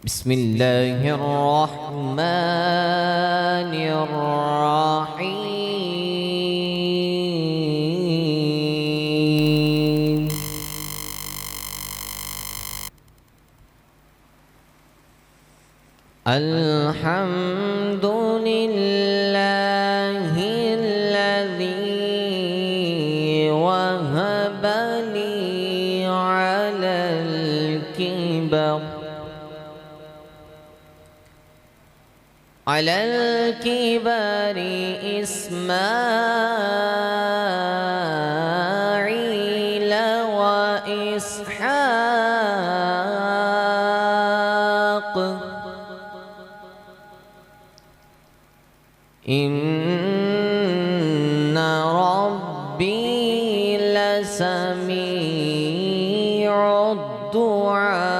بسم الله الرحمن الرحيم. الحمد لله الذي وهب لي على الكبر إسماعيل وإسحاق إن ربي لسميع الدعاء.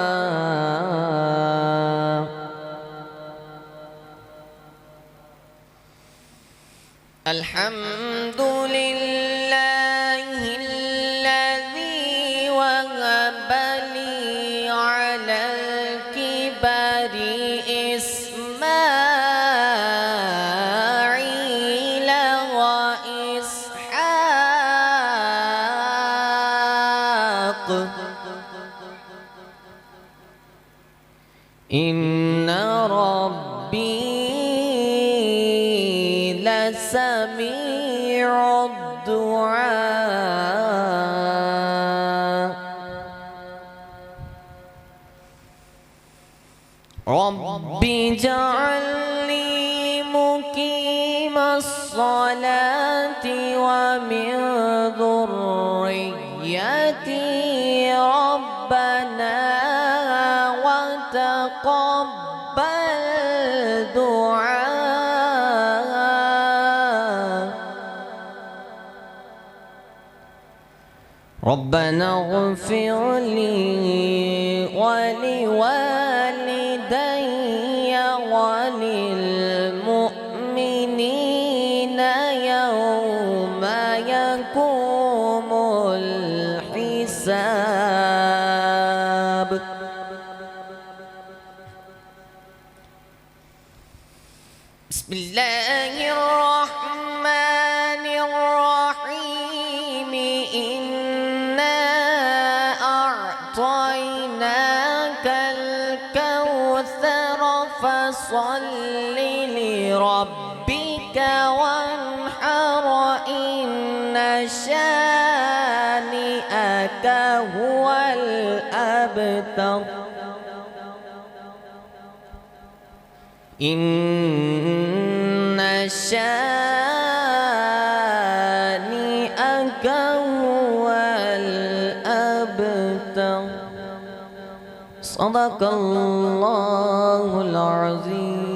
الحمد لله الذي وهب لي على الكبر إسماعيل وإسحاق إن ربي لسميع الدعاء. رب اجعلني مقيم الصلاة ومن ذريتي ربنا وتقبل دعاء. ربنا اغفر لي ولوالدي وللمؤمنين يوم يقوم الحساب. بسم الله الرحمن الرحيم. إنا أعطيناك الكوثر فصل لربك وانحر إن شانئك هو الأبتر. إن شانئك هو الأبتر. صدق الله العظيم.